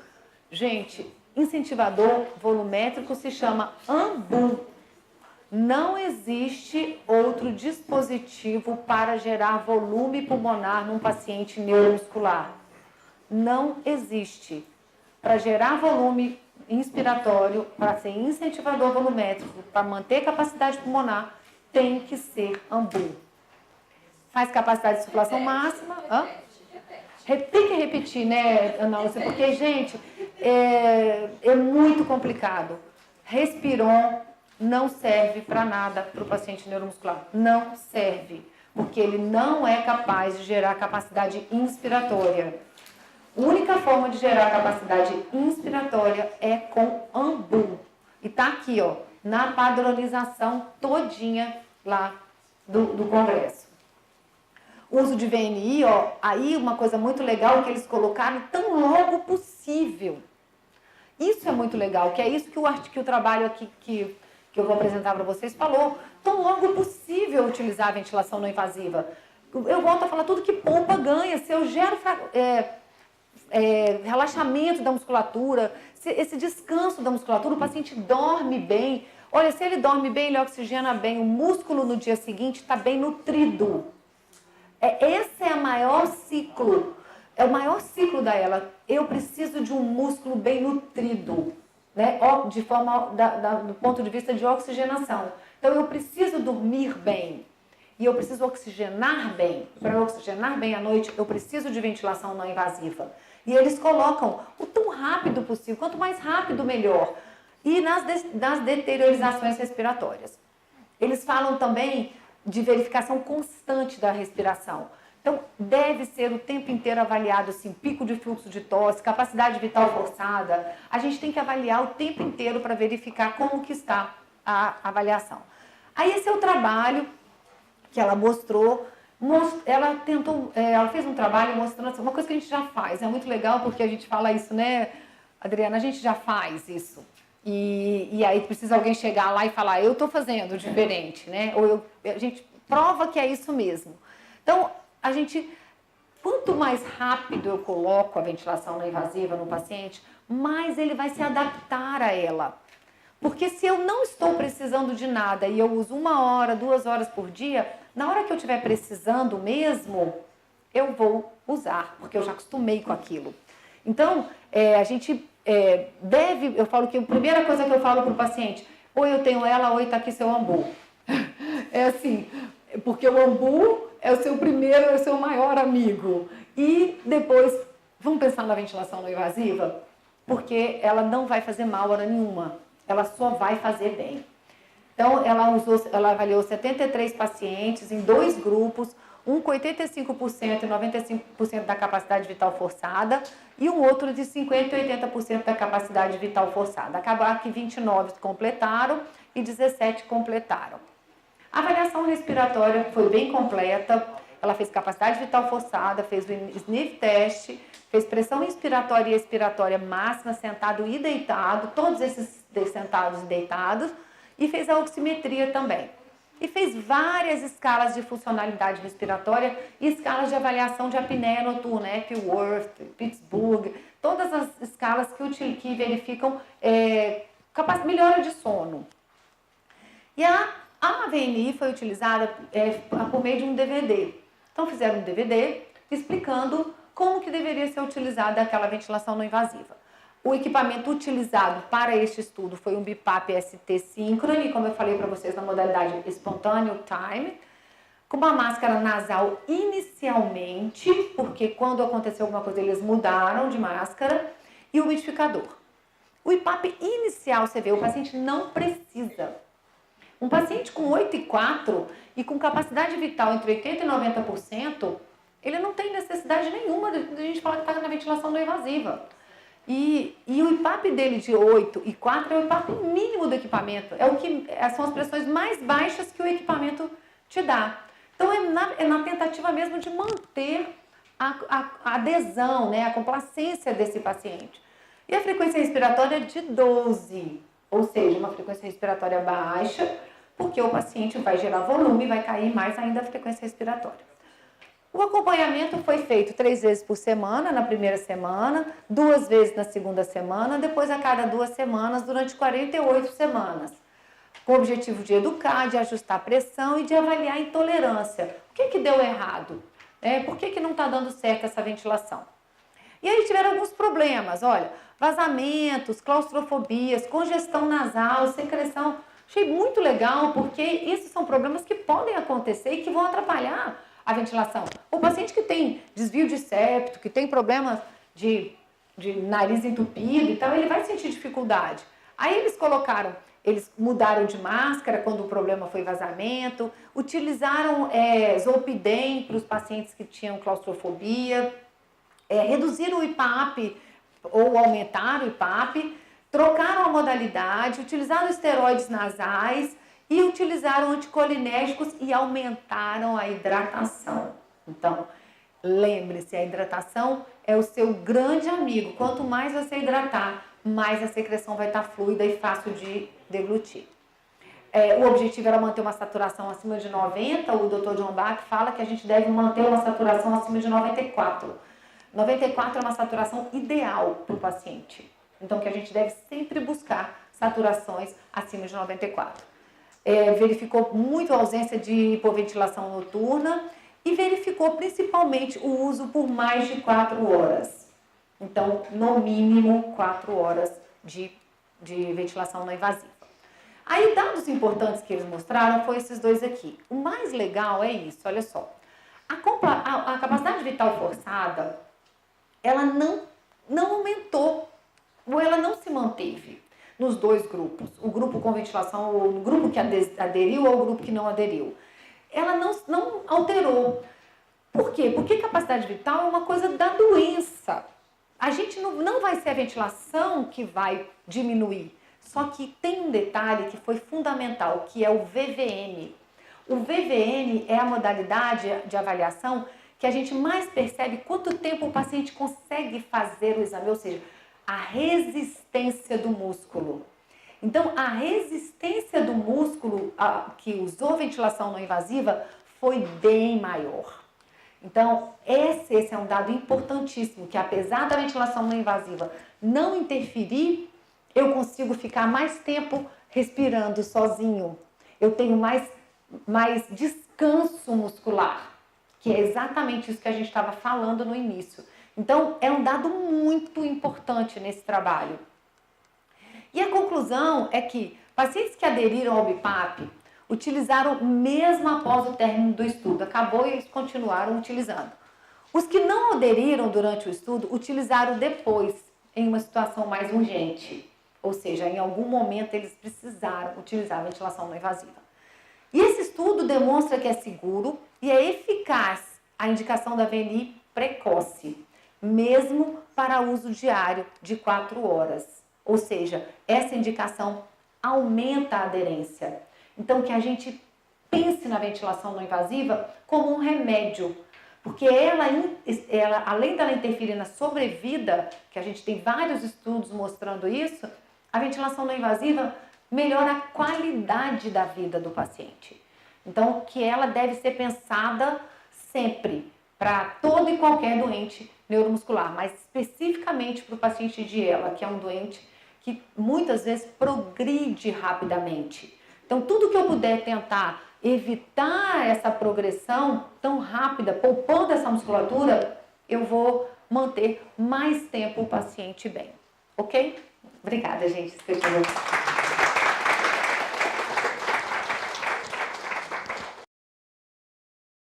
[SPEAKER 1] Gente, incentivador volumétrico se chama ambu. Não existe outro dispositivo para gerar volume pulmonar num paciente neuromuscular. Não existe. Para gerar volume inspiratório, para ser incentivador volumétrico, para manter capacidade pulmonar, tem que ser ambu. Faz capacidade de circulação máxima. Tem que repetir, né, Ana Lúcia? Porque, gente, é muito complicado. Respiron não serve para nada para o paciente neuromuscular. Não serve, porque ele não é capaz de gerar capacidade inspiratória. A única forma de gerar capacidade inspiratória é com ambu. E tá aqui, ó, na padronização todinha lá do Congresso. Uso de VNI, ó, aí uma coisa muito legal que eles colocaram tão logo possível. Isso é muito legal, que é isso que o trabalho aqui que eu vou apresentar para vocês falou. Tão logo possível utilizar a ventilação não invasiva. Eu volto a falar, tudo que pompa ganha. Se eu gero relaxamento da musculatura, esse descanso da musculatura, o paciente dorme bem. Olha, se ele dorme bem, ele oxigena bem, o músculo no dia seguinte está bem nutrido. Esse é o maior ciclo da ELA. Eu preciso de um músculo bem nutrido, né? De forma, do ponto de vista de oxigenação. Então, eu preciso dormir bem e eu preciso oxigenar bem. Para oxigenar bem à noite, eu preciso de ventilação não invasiva. E eles colocam o tão rápido possível, quanto mais rápido, melhor. E nas deteriorizações respiratórias. Eles falam também de verificação constante da respiração. Então, deve ser o tempo inteiro avaliado, assim, pico de fluxo de tosse, capacidade vital forçada. A gente tem que avaliar o tempo inteiro para verificar como que está a avaliação. Aí, esse é o trabalho que ela mostrou. Ela fez um trabalho mostrando uma coisa que a gente já faz. É muito legal porque a gente fala isso, né, Adriana? A gente já faz isso. E aí precisa alguém chegar lá e falar, eu estou fazendo diferente, né? Ou a gente prova que é isso mesmo. Então, quanto mais rápido eu coloco a ventilação não invasiva no paciente, mais ele vai se adaptar a ela. Porque se eu não estou precisando de nada e eu uso 1 hora, 2 horas por dia, na hora que eu estiver precisando mesmo, eu vou usar, porque eu já acostumei com aquilo. Então, a gente eu falo que a primeira coisa que eu falo para o paciente, ou eu tenho ela, ou está aqui seu ambu. É assim, porque o ambu é o seu primeiro, é o seu maior amigo. E depois, vamos pensar na ventilação não invasiva? Porque ela não vai fazer mal hora nenhuma, ela só vai fazer bem. Então, ela avaliou 73 pacientes em 2 grupos, um com 85% e 95% da capacidade vital forçada e um outro de 50% e 80% da capacidade vital forçada. Acabaram que 29 completaram e 17 completaram. A avaliação respiratória foi bem completa, ela fez capacidade vital forçada, fez o sniff test, fez pressão inspiratória e expiratória máxima, sentado e deitado, todos esses sentados e deitados, e fez a oximetria também. E fez várias escalas de funcionalidade respiratória e escalas de avaliação de apneia noturna, Epworth, Pittsburgh, todas as escalas que verificam melhora de sono. E a AVNI foi utilizada por meio de um DVD. Então fizeram um DVD explicando como que deveria ser utilizada aquela ventilação não invasiva. O equipamento utilizado para este estudo foi um BiPAP ST síncrone, como eu falei para vocês, na modalidade Spontaneous Time, com uma máscara nasal inicialmente, porque quando aconteceu alguma coisa eles mudaram de máscara, e o umidificador. O BiPAP inicial, você vê, o paciente não precisa. Um paciente com 8,4 e com capacidade vital entre 80% e 90%, ele não tem necessidade nenhuma de a gente falar que está na ventilação não invasiva. E o IPAP dele de 8 e 4 é o IPAP mínimo do equipamento. São as pressões mais baixas que o equipamento te dá. Então, é na tentativa mesmo de manter a adesão, né, a complacência desse paciente. E a frequência respiratória é de 12, ou seja, uma frequência respiratória baixa, porque o paciente vai gerar volume e vai cair mais ainda a frequência respiratória. O acompanhamento foi feito 3 vezes por semana, na primeira semana, 2 vezes na segunda semana, depois a cada 2 semanas, durante 48 semanas. Com o objetivo de educar, de ajustar a pressão e de avaliar a intolerância. O que deu errado? Por que não está dando certo essa ventilação? E aí tiveram alguns problemas, olha, vazamentos, claustrofobias, congestão nasal, secreção. Achei muito legal, porque esses são problemas que podem acontecer e que vão atrapalhar a ventilação. O paciente que tem desvio de septo, que tem problemas de nariz entupido e tal, ele vai sentir dificuldade. Aí eles mudaram de máscara quando o problema foi vazamento, utilizaram Zolpidem para os pacientes que tinham claustrofobia, reduziram o IPAP ou aumentaram o IPAP, trocaram a modalidade, utilizaram esteroides nasais, e utilizaram anticolinérgicos e aumentaram a hidratação. Então, lembre-se, a hidratação é o seu grande amigo. Quanto mais você hidratar, mais a secreção vai estar fluida e fácil de deglutir. O objetivo era manter uma saturação acima de 90. O Dr. John Bach fala que a gente deve manter uma saturação acima de 94. 94 é uma saturação ideal para o paciente. Então, que a gente deve sempre buscar saturações acima de 94. Verificou muito a ausência de hipoventilação noturna e verificou principalmente o uso por mais de 4 horas. Então, no mínimo 4 horas de ventilação não invasiva. Aí, dados importantes que eles mostraram foi esses dois aqui. O mais legal é isso, olha só. A capacidade vital forçada, ela não aumentou, ou ela não se manteve nos 2 grupos, o grupo com ventilação, ou o grupo que aderiu ou o grupo que não aderiu. Ela não alterou. Por quê? Porque capacidade vital é uma coisa da doença. A gente não vai ser a ventilação que vai diminuir. Só que tem um detalhe que foi fundamental, que é o VVN. O VVN é a modalidade de avaliação que a gente mais percebe quanto tempo o paciente consegue fazer o exame, ou seja, a resistência do músculo. Então, a resistência do músculo que usou ventilação não invasiva foi bem maior. Então, esse é um dado importantíssimo, que apesar da ventilação não invasiva não interferir, eu consigo ficar mais tempo respirando sozinho. Eu tenho mais descanso muscular, que é exatamente isso que a gente estava falando no início. Então, é um dado muito importante nesse trabalho. E a conclusão é que pacientes que aderiram ao BiPAP utilizaram mesmo após o término do estudo. Acabou e eles continuaram utilizando. Os que não aderiram durante o estudo utilizaram depois, em uma situação mais urgente. Ou seja, em algum momento eles precisaram utilizar a ventilação não invasiva. E esse estudo demonstra que é seguro e é eficaz a indicação da VNI precoce, mesmo para uso diário de 4 horas. Ou seja, essa indicação aumenta a aderência. Então, que a gente pense na ventilação não invasiva como um remédio, porque ela, além dela interferir na sobrevida, que a gente tem vários estudos mostrando isso, a ventilação não invasiva melhora a qualidade da vida do paciente. Então, que ela deve ser pensada sempre para todo e qualquer doente neuromuscular, mas especificamente para o paciente de ELA, que é um doente que muitas vezes progride rapidamente. Então, tudo que eu puder tentar evitar essa progressão tão rápida, poupando essa musculatura, eu vou manter mais tempo o paciente bem. Ok? Obrigada, gente.